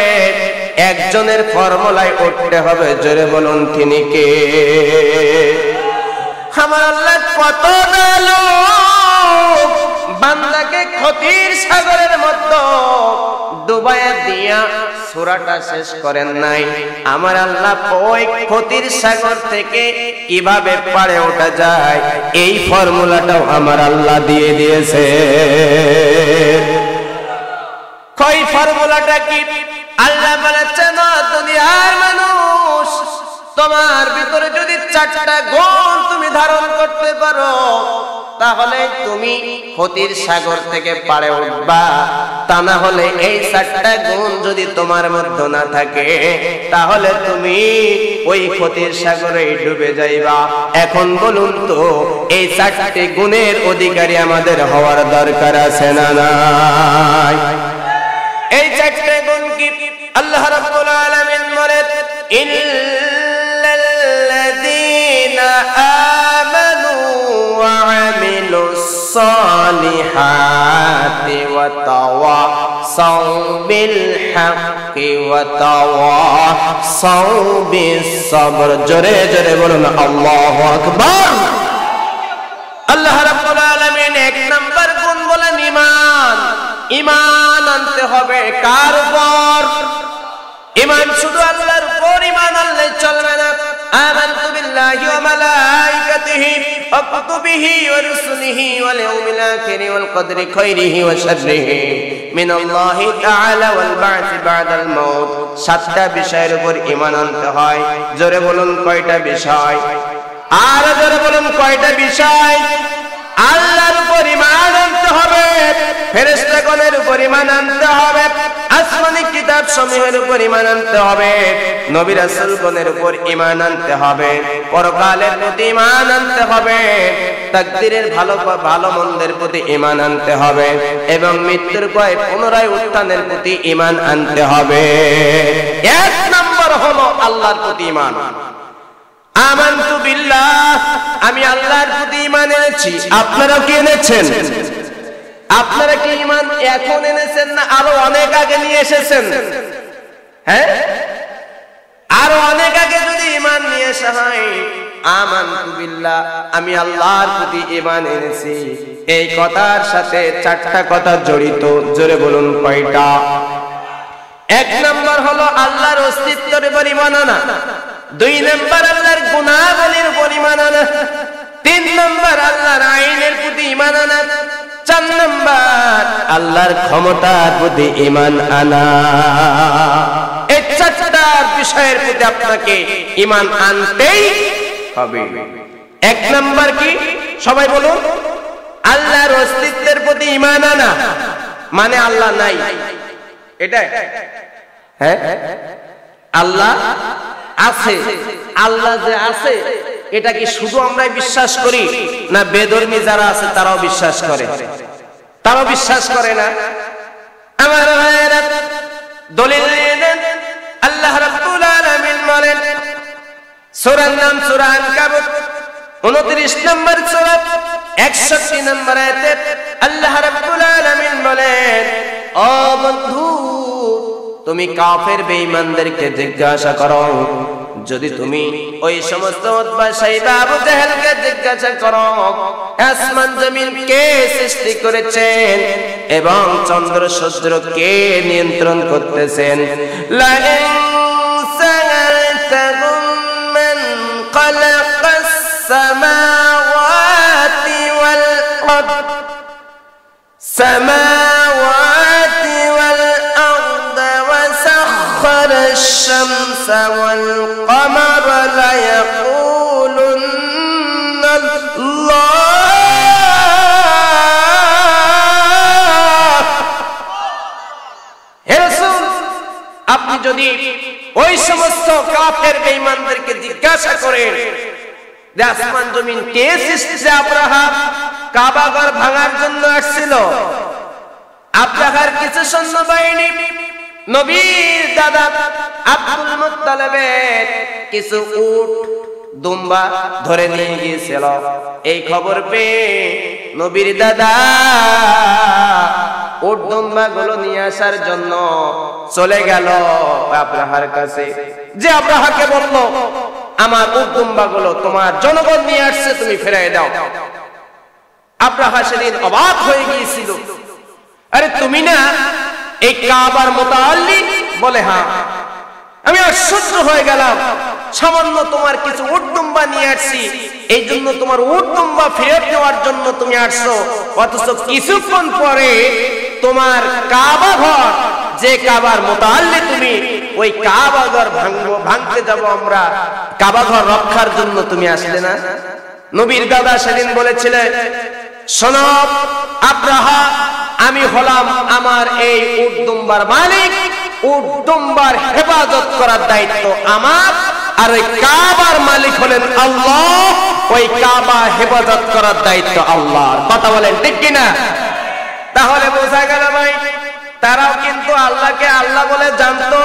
একজনের ফর্মুলায় উঠতে হবে। জোরে বলুন তিনি কে? আমার আল্লাহ কত ভালো বান্দাকে ক্ষতির সাগরের মধ্যে ডুবাইয়া দিয়া সূরাটা শেষ করেন নাই। আমার আল্লাহ ওই ক্ষতির সাগর থেকে কিভাবে পারে ওঠা যায় এই ফর্মুলাটাও আমার আল্লাহ দিয়ে দিয়েছে। কই ফর্মুলাটা কি? আল্লাহ বলেছেন, দুনিয়ার মানুষ, তোমার ভিতরে যদি 4টা গুণ তুমি ধারণ করতে পারো, তাহলে তুমি ক্ষতির সাগর থেকে পারে উঠবা। তা না হলে এই 4টা গুণ যদি তোমার মধ্যে না থাকে, তাহলে তুমি ওই ক্ষতির সাগরে ডুবে যাইবা। এখন বলুন তো, এই 4টি গুণের অধিকারী আমাদের হওয়ার দরকার আছে না নাই? এই 4টা গুণ কি? আল্লাহ রাব্বুল আলামিন বলেন, ইল্লাল্লাযীনা আমানু ওয়া আমিলুস সালিহাতি ওয়া তাওয়াসাউ বিল হাক্কি ওয়া তাওয়াসাউ বিস সাবর। জোরে জোরে বলুন আল্লাহু আকবার। আল্লাহ রাব্বুল আলামিন 1 নাম্বার গুণ বলেন ঈমান। ঈমান আনতে হবে কার উপর? ঈমান শুধু আল্লাহর উপর ঈমান আনলে চলবে না। আমানতু বিল্লাহি ওয়া মালাইকাতিহি ওয়া কুতুবিহি ওয়া রুসুলিহি ওয়াল ইয়াউমিল আখিরি ওয়াল কদরি খাইরিহি ওয়া শাররিহি মিনাল্লাহি তাআলা ওয়াল বা'থি বা'দাল মাউত। 7টা বিষয়ের উপর ঈমান আনতে হয়। জোরে বলুন কয়টা বিষয়? আর জোরে বলুন কয়টা বিষয়? আল্লাহর উপর ঈমান আনতে হবে, ফেরেশতাগণের উপর ঈমান আনতে হবে, আসমানি কিতাব সমূহের উপর ঈমান আনতে হবে, নবী রাসূলগণের উপর ঈমান আনতে হবে, পরকালের প্রতি ঈমান আনতে হবে, তাকদীরের ভালো মন্দের প্রতি ঈমান আনতে হবে, এবং মৃত্যুর পরে পুনরায় উত্থানের প্রতি ঈমান আনতে হবে। 1 নম্বর হলো আল্লাহর প্রতি ঈমান। আমানতু বিল্লাহ, আমি আল্লাহর প্রতি ঈমান এনেছি। আপনারা কি এনেছেন? আপনারা কি ঈমান এখন এনেছেন, না আরো অনেক আগে নিয়ে এসেছেন? হ্যাঁ, আরো অনেক আগে যদি ঈমান নিয়ে আসা হয়, আমানতু বিল্লাহ, আমি আল্লাহর প্রতি ঈমান এনেছি, এই কথার সাথে 4টা কথা জড়িত। জোরে বলুন কয়টা? 1 নম্বর হলো আল্লাহর অস্তিত্বের উপর ঈমান আনা। 2 নম্বর আল্লাহর গুণাবলীর উপর ঈমান আনা। 3 নম্বর আল্লাহর আইনের প্রতি ঈমান আনা। 4 নম্বর আল্লাহর ক্ষমতার প্রতি ঈমান আনা। এই 4টা বিষয়ের প্রতি আপনাকে ঈমান আনতেই হবে। 1 নম্বর কি? সবাই বলুন। আল্লাহর অস্তিত্বের প্রতি ঈমান আনা, মানে আল্লাহ নাই, এটা হ্যাঁ, আল্লাহ আছে। আল্লাহ যে আছে, এটা কি শুধু আমরাই বিশ্বাস করি, না বেধর্মী যারা আছে তারাও বিশ্বাস করে? তারাও বিশ্বাস করে না? আমার ভাইয়েরা, দলিল দেন। আল্লাহ রাব্বুল আলামিন বলেন সূরার নাম সূরা আনকাবুত 29 নম্বর সূরা 61 নম্বর আয়াতে আল্লাহ রাব্বুল আলামিন বলেন, ও বন্ধু তুমি কাফের বেঈমানদেরকে জিজ্ঞাসা করো, যদি তুমি ওই সমস্ত উতবা সাইবা আবু জাহেলকে জিজ্ঞাসা করো আসমান জমিন কে সৃষ্টি করেছেন এবং চন্দ্র সূর্য কে নিয়ন্ত্রণ করতেছেন, লা ইন সাআলতাহুম মান খালাকাস সামাওয়াতি ওয়াল আরদ সামাওয়াতি ওয়াল আরদ ওয়া সাখখারা আশ-শামসা ওয়াল কমারা লা ইয়াকুলুন্না আল্লাহ। হে রাসূল, আপনি যদি ওই সমস্ত কাফের বেঈমানদেরকে জিজ্ঞাসা করেন যে আসমান জমিন কে সৃষ্টি করেছে, আব্রাহা কাবা ঘর ভাঙার জন্য আসছিল, আব্রাহার কিছু সৈন্যবাহিনী নবীর দাদা আব্দুল মুত্তালিবের কিছু উট দুম্বা ধরে নিয়ে গিয়েছিল, এই খবর পেয়ে নবীর দাদা উট দুম্বা গুলো নিয়ে আসার জন্য চলে গেল আব্রাহার কাছে, যে আব্রাহাকে বলল আমার উট দুম্বা গুলো তোমার জনগণ নিয়ে আসছে, তুমি ফিরিয়ে দাও। আব্রাহা সেদিন অবাক হয়ে গিয়েছিল, আরে তুমি না এই কাবার মুতাআল্লি? বলে হ্যাঁ। আমি আশ্চর্য হয়ে গেলাম, সামান্য তোমার কিছু উট দুম্বা নিয়ে আসছি, এই জন্য তোমার উট দুম্বা ফেরত দেওয়ার জন্য তুমি আসছো, অথচ কিছুক্ষণ পরে তোমার কাবা ঘর, যে কাবার মুতাআল্লি তুমি, ওই কাবা ঘর ভাঙতে যাব আমরা, কাবা ঘর রক্ষার জন্য তুমি আসলে না? নবীর দাদা সেদিন বলেছিলেন, শোনো আব্রাহা, আমি হলাম আমার এই উট দুম্বার মালিক, উট দুম্বার হেফাজত করার দায়িত্ব আমার, আর ওই কাবার মালিক হলেন আল্লাহ, ওই কাবা হেফাজত করার দায়িত্ব আল্লাহর। কথা বলেন ঠিক কিনা? তাহলে বোঝা গেল ভাই, তারাও কিন্তু আল্লাহকে আল্লাহ বলে জানতো,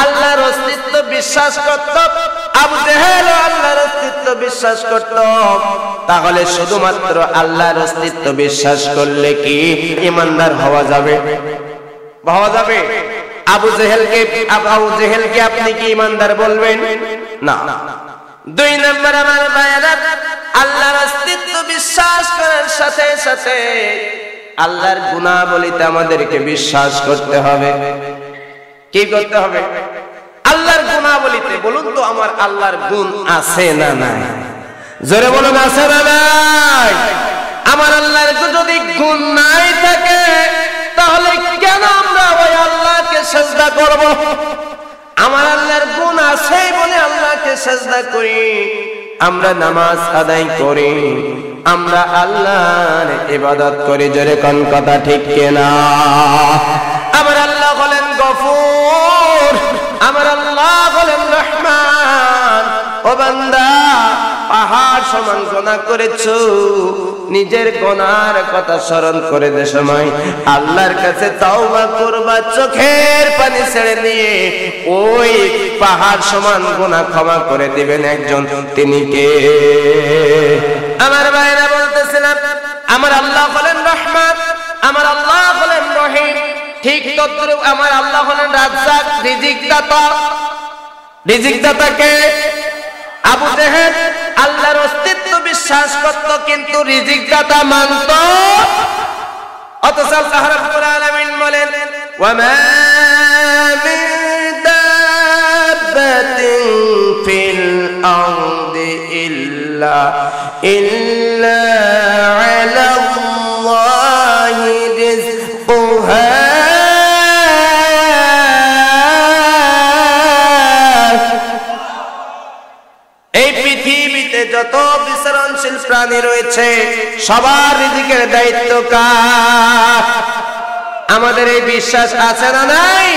আল্লাহর অস্তিত্ব বিশ্বাস করত, আবু জেহেল আল্লাহর অস্তিত্ব বিশ্বাস করত। তাহলে শুধুমাত্র আল্লাহর অস্তিত্ব বিশ্বাস করলে কি ঈমানদার হওয়া যাবে? হওয়া যাবে? আবু জেহেলকে আপনি কি ঈমানদার বলবেন? না। দুই নম্বর আমার ভাইরা, আল্লাহর অস্তিত্ব বিশ্বাস করার সাথে সাথে আল্লাহর গুণাবলীতে আমাদেরকে বিশ্বাস করতে হবে। কি করতে হবে? আল্লাহর গুণাবলীতে। বলুন তো, আমার আল্লাহর গুণ আছে না নাই? জোরে বলুন, আছে না নাই? আমার আল্লাহর যদি গুণ নাই থাকে, তাহলে কেন আমরা ওই আল্লাহকে সিজদা করব? আমার আল্লাহর গুণ আছে বলে আল্লাহকে সিজদা করি, আমরা নামাজ আদায় করি, আমরা আল্লাহর ইবাদত করি। জোরে কোন কথা ঠিক কিনা? আমার আল্লাহ হলেন গফুর, আমার আল্লাহ হলেন রহমান। ও বান্দা, পাহাড় সমান গুনাহ করেছো, নিজের গুনার কথা স্মরণ করে যে সময় আল্লাহর কাছে তাওবা করবা, চোখের পানি ছেড়ে দিয়ে ওই পাহাড় সমান গুনাহ ক্ষমা করে দিবেন একজন, তিনি কে? আমার ভাইরা বলতেছিলাম, আমার আল্লাহ হলেন রহমান, আমার আল্লাহ হলেন রহিম। ঠিক তদ্রূপ আমার আল্লাহ হলেন রাজ্জাক, রিজিক দাতা। রিজিক দাতাকে আবু জেহেল আল্লাহর অস্তিত্ব বিশ্বাস করত, কিন্তু রিজিক দাতা মানত। অথচ আল্লাহ রাব্বুল আলামিন বলেন, ওয়া মা মিন দাব্বাতিন ফিল আরদি ইল্লা আলাল্লাহি রিজকুহা। এই পৃথিবীতে যত বিচরণশীল প্রাণী রয়েছে, সবার রিজিকের দায়িত্ব কার? আমাদের এই বিশ্বাস আছে না নাই?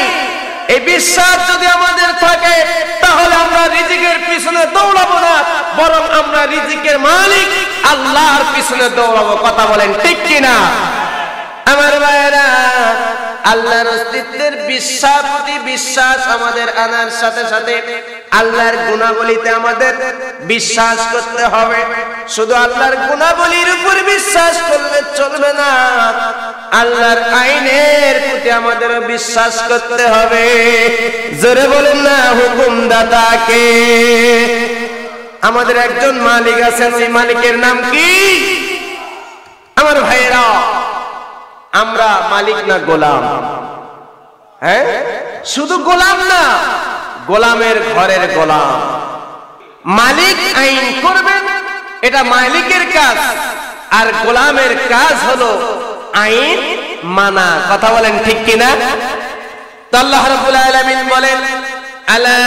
এই বিশ্বাস যদি আমাদের থাকে, তাহলে আমরা রিজিকের পিছনে দৌড়াবো না, বরং আমরা রিজিকের মালিক আল্লাহর পিছনে দৌড়াবো। কথা বলেন ঠিক কিনা? আমার ভাইরা, আল্লাহর অস্তিত্বের বিশ্বাস আমাদের আনার সাথে সাথে আল্লাহর গুণাবলীতে আমাদের বিশ্বাস করতে হবে। শুধু আল্লাহর গুণাবলীর উপর বিশ্বাস করলে চলবে না, আল্লাহর আইনের প্রতি আমাদের বিশ্বাস করতে হবে। জোরে বলেন না হুকুমদাতা কে? আমাদের একজন মালিক আছেন, ওই মালিকের নাম কি? আমার ভাইয়েরা, আমরা মালিক না গোলাম? হ্যাঁ, শুধু গোলাম না, গোলামের ঘরের গোলাম। মালিক আইন করবেন, এটা মালিকের কাজ, আর গোলামের কাজ হলো আইন মানা। কথা বলেন ঠিক কিনা? তো আল্লাহ রাব্বুল আলামিন বলেন, আলা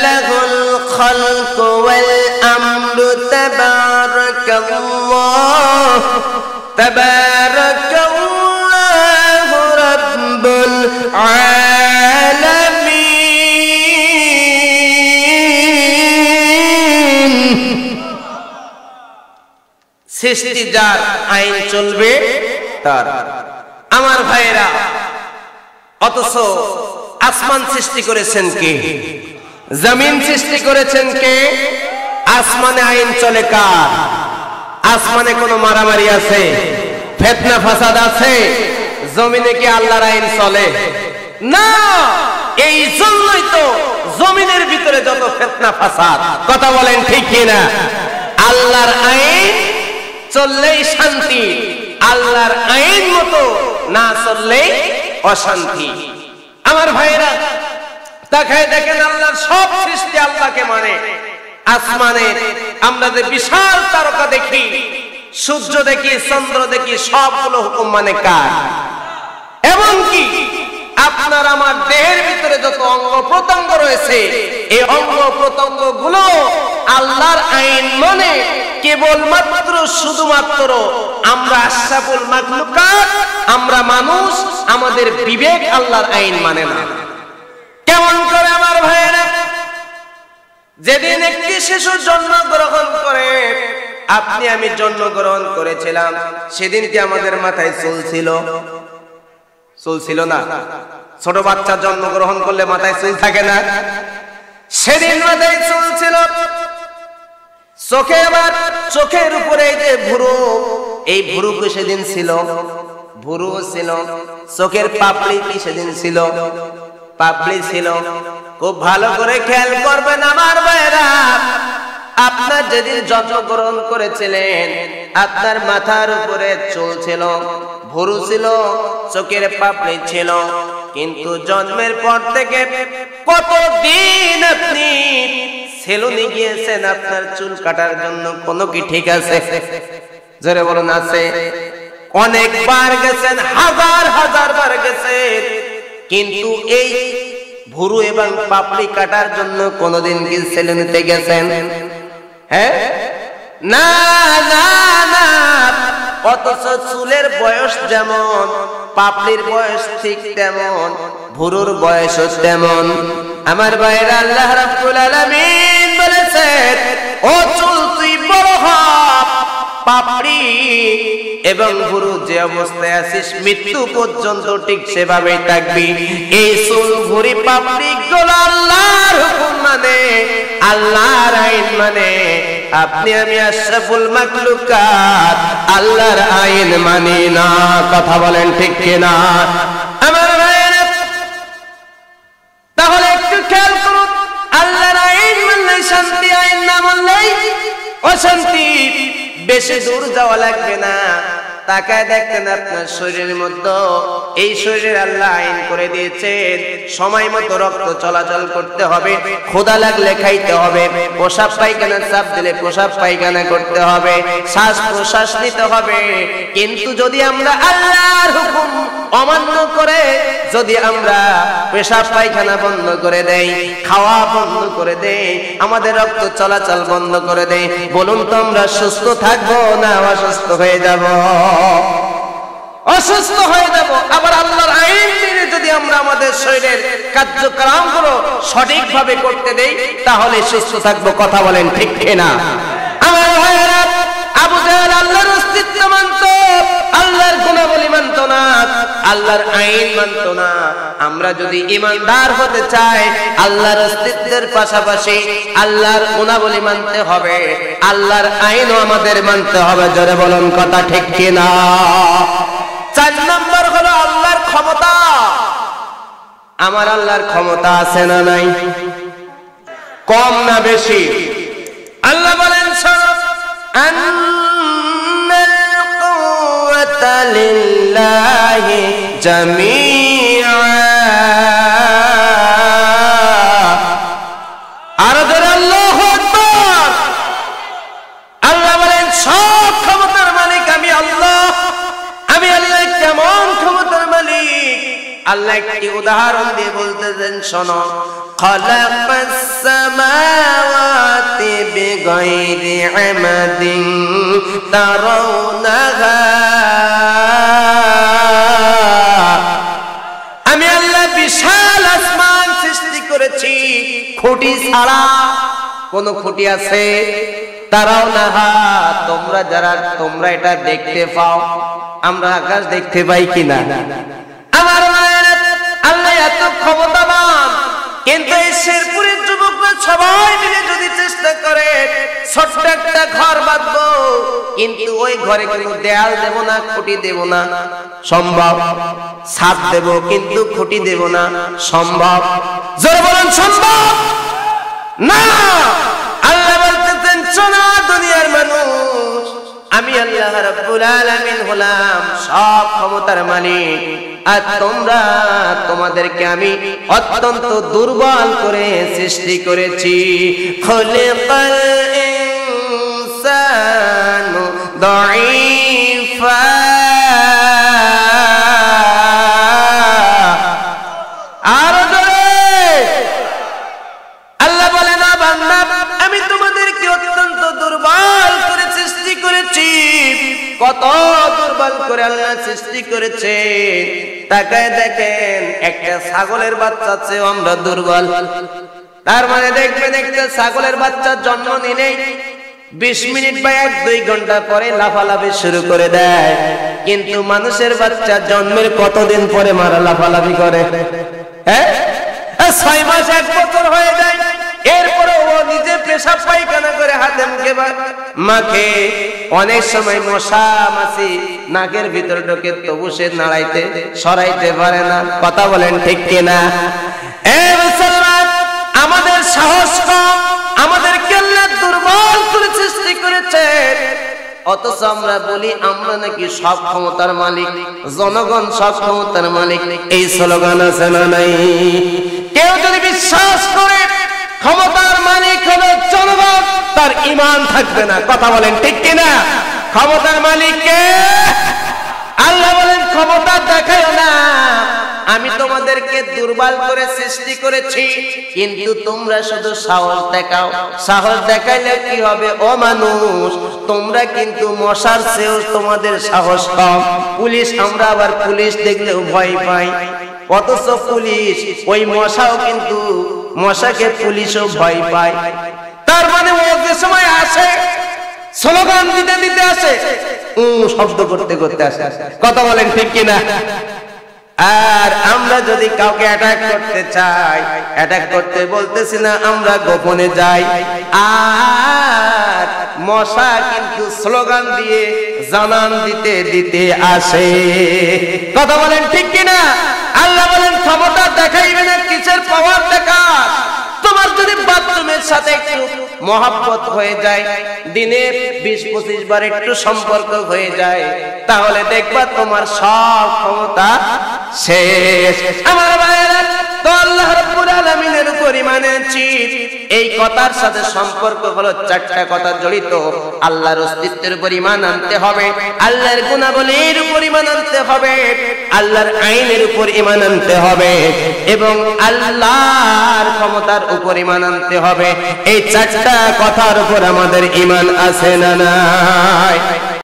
লাহুল খালকু ওয়াল আমরু তাবারাকাল্লাহ তাবারাকাল্লাহু রাব্বুল আলামিন। সৃষ্টি যার, আইন চলবে তার। আমার ভাইয়েরা, অথচ আসমান সৃষ্টি করেছেন কে? জমিন সৃষ্টি করেছেন কে? আসমানে আইন চলে কার? আসমানে কোনো মারামারি আছে, ফিতনা ফাসাদ আছে? জমিনে কি আল্লাহর আইন চলে? না। এই জন্যই তো জমিনের ভিতরে যত ফিতনা ফাসাদ। কথা বলেন ঠিক কিনা? আল্লাহর আইন চললেই শান্তি, আল্লাহর আইন মতো না চললেই অশান্তি। আমার ভাইরা, তাকায় দেখেন, আল্লাহর সব সৃষ্টি আল্লাহকে মানে। আসমানে আমরা যে বিশাল তারকা দেখি, সূর্য দেখি, চন্দ্র দেখি, সবগুলো হুকুম মানে কার? এমনকি আপনার আমার দেহের ভিতরে যত অঙ্গ প্রত্যঙ্গ রয়েছে, এই অঙ্গ প্রত্যঙ্গ গুলো আল্লাহর আইন মানে। কেবলমাত্র শুধুমাত্র আমরা আশরাফুল মাখলুকাত, আমরা মানুষ, আমাদের বিবেক আল্লাহর আইন মানে না। কেমন করে আমার ভাইয়েরা? যেদিন একটি শিশু জন্মগ্রহণ করে, আপনি আমি জন্মগ্রহণ করেছিলাম, সেদিন কি আমাদের মাথায় চুল ছিল না? ছোট বাচ্চা জন্মগ্রহণ করলে মাথায় চুল থাকে না? সেদিন মাথায় চুল ছিল। চোখে, আবার চোখের উপরে যে ভুরু, এই ভুরু কি সেদিন ছিল? ভুরু ছিল। চোখের পাপড়ি কি সেদিন ছিল? পাপড়ি ছিল। খুব ভালো করে খেয়াল করবেন আমার ভাইরা, আপনার যেদিন জন্মগ্রহণ করেছিলেন, আপনার মাথার উপরে চুল ছিল, ভুরু ছিল, চোখের পাপড়ি ছিল, কিন্তু জন্মের পর থেকে কতদিন আপনি সেলুনে গিয়েছেন আপনার চুল কাটার জন্য? কোনো কি ঠিক আছে? জোরে বলুন আছে? অনেকবার গেছেন, হাজার বার গেছেন, কিন্তু এই ভুরু এবং পাপড়ি কাটার জন্য কোনদিন কি সেলুনেতে গেছেন? হ্যাঁ, না না না। অথচ চুলের বয়স যেমন, পাপড়ির বয়স ঠিক তেমন, ভুরুর বয়স তেমন। আমার ভাইরা, আল্লাহ রাব্বুল আলামিন বলেছেন, ও চুল তুই বড় হ, পাপড়ি এবং ভুরু যে অবস্থায় আছিস, মৃত্যু পর্যন্ত ঠিক সেভাবেই থাকবি। এই চুল, ভুরি, পাপড়ি গুলো আল্লাহর হুকুম মানে, আল্লাহর আইন মানে। আপনি আমি আশরাফুল মাখলুকাত, আল্লাহর আইন মানি না। কথা বলেন ঠিক কিনা? আমার ভাইরা, তাহলে একটু খেয়াল করুন, আল্লাহর আইন মানলে শান্তি, আইন না মানলেই অশান্তি। বেশি দূর যাওয়া লাগবে না, তাকায় দেখতেন আপনার শরীরের মধ্যে, এই শরীরে আল্লাহ আইন করে দিয়েছেন, সময় মতো রক্ত চলাচল করতে হবে, ক্ষুধা লাগলে খাইতে হবে, প্রসাব পায়খানা চাপ দিলে প্রসাব পায়খানা করতে হবে, শ্বাস প্রশ্বাস নিতে হবে। কিন্তু যদি আমরা আল্লাহর হুকুম অমান্য করে, যদি আমরা পেশাব পায়খানা বন্ধ করে দেই, খাওয়া বন্ধ করে দেই, আমাদের রক্ত চলাচল বন্ধ করে দেই, বলুন তো আমরা সুস্থ থাকবো না অসুস্থ হয়ে যাব? অসুস্থ হয়ে যাব। আবার আল্লাহর আইন মেনে যদি আমরা আমাদের শরীরের কার্যক্রমগুলো সঠিকভাবে করতে দেই, তাহলে সুস্থ থাকবো। কথা বলেন ঠিক কিনা? আমার ভাইয়েরা, আবু জাহেল আল্লাহর অস্তিত্ব মানত, আল্লাহর গুণাবলী মানত না। আল্লাহর আইন মানতো না। আমরা যদি ঈমানদার হতে চাই, আল্লাহর অস্তিত্বের পাশাপাশি আল্লাহর গুণাবলী মানতে হবে, আল্লাহর আইনও আমাদের মানতে হবে। জোরে বলুন কথা ঠিক কিনা? 4 নম্বর হলো আল্লাহর ক্ষমতা। আমার আল্লাহর ক্ষমতা আছে না নাই? কম না বেশি? আল্লাহ বলেন আন্নাল কুওয়াতা লিল্লাহি জামিআ। আর জোরে আল্লাহু আকবার। আল্লাহ বলেন সব ক্ষমতার মালিক আমি আল্লাহ। আমি আল্লাহ কেমন ক্ষমতার মালিক? আল্লাহ একটি উদাহরণ দিয়ে বলতেছেন, শোনো। খালাকাস সামাওয়াতি বিগাইরি আমাদিন তারাউনাহা। আমি আল্লাহ বিশাল আসমান সৃষ্টি করেছি খুঁটি ছাড়া। কোন খুঁটি আছে? তারাউনাহা, তোমরা এটা দেখতে পাও। আমরা আকাশ দেখতে পাই কিনা? আমার আল্লাহ এত ক্ষমতাবান, কিন্তু এই শেরপুরের যুবকরা সবাই মিলে যদি চেষ্টা করে ছোট্ট একটা ঘর বাঁধবো, কিন্তু ওই ঘরে কোনো দেয়াল দেব না, খুঁটি দেব না, সম্ভব? ছাদ দেব কিন্তু খুঁটি দেব না, সম্ভব? জোরে বলুন সম্ভব না। আল্লাহ বলতেছেন, শোনো দুনিয়ার মানুষ, আমি আল্লাহ রাব্বুল আলামিন হলাম সব ক্ষমতার মালিক। আর তোমাদেরকে আমি অত্যন্ত দুর্বল করে সৃষ্টি করেছি। খলিকাল ইনসানু দাঈফা। আর আল্লাহ বলে না বান্দা, আমি তোমাদেরকে অত্যন্ত দুর্বল করে সৃষ্টি করেছি। কত দুর্বল করে আল্লাহ সৃষ্টি করেছে। তাকায় দেখেন, একটা ছাগলের বাচ্চা চেয়েও আমরা দুর্বল। তার মানে দেখবেন একটা ছাগলের বাচ্চা জন্ম নিলেই 20 মিনিট বা 1-2 ঘন্টা পরে লাফালাফি শুরু করে দেয়। কিন্তু মানুষের বাচ্চা জন্মের কতদিন পরে মারা লাফালাফি করে? 6 মাস 1 বছর হয়ে যায়। এরপরে ও নিজে পেশাব পায়খানা করে হাতে মুখে মাখে। অনেক সময় মশা মাছি নাকের ভিতর ঢোকে, তবু সে নাড়াইতে সরাইতে পারে না। কথা বলেন ঠিক কিনা? মুসলমান, আমাদের সাহস কম, আমাদেরকে আল্লাহ দুর্বল করে সৃষ্টি করেছে। অথচ আমরা বলি আমরা নাকি সব ক্ষমতার মালিক, জনগণ সব ক্ষমতার মালিক। এই স্লোগান আছে না নাই? কেউ যদি বিশ্বাস করে ক্ষমতার মালিক হলো জনগণ, তার ঈমান থাকবে না। কথা বলেন ঠিক কিনা? ক্ষমতার মালিক কে? আল্লাহ বলেন ক্ষমতা দেখাও না, আমি তোমাদেরকে দুর্বল করে সৃষ্টি করেছি, কিন্তু তোমরা শুধু সাহস দেখাও। সাহস দেখাইলে কি হবে? ও মানুষ, তোমরা কিন্তু মশার চেয়েও তোমাদের সাহস কম। পুলিশ, আমরা আবার পুলিশ দেখলেও ভয় পাই, অথচ পুলিশ ওই মশাও কিন্তু মশাকে পুলিশও ভয় পায়। তার মানে ও যে সময় আসে স্লোগান দিতে দিতে আসে, শব্দ করতে করতে আসে। কথা বলেন ঠিক কিনা? আর আমরা যদি কাউকে অ্যাটাক করতে চাই, অ্যাটাক করতে বলতেছি না, আমরা গোপনে যাই। আর মশা কিন্তু স্লোগান দিয়ে জানান দিতে দিতে আসে। কথা বলেন ঠিক কিনা? আল্লাহ বলেন ক্ষমতা দেখাইবে না, কিসের পাওয়ার দেখা? তোমার যদি বাথরুমের সাথে একটু মহব্বত হয়ে যায়, দিনে 20-25 বার একটু সম্পর্ক হয়ে যায়, তাহলে দেখবা তোমার সব ক্ষমতা শেষ। আমার ভাইয়েরা, তো আল্লাহ রাব্বুল আলামিনের উপর ঈমান আনছি। এই কথার সাথে সম্পর্ক হলো 4টা কথা জড়িত। আল্লাহর অস্তিত্বের উপর ঈমান আনতে হবে, আল্লাহর গুণাবলীর উপর ঈমান আনতে হবে, আল্লাহর আইনের উপর ঈমান আনতে হবে, এবং আল্লাহর ক্ষমতার উপর ঈমান আনতে হবে। এই 4টা কথার উপর আমাদের ঈমান আছে না নাই?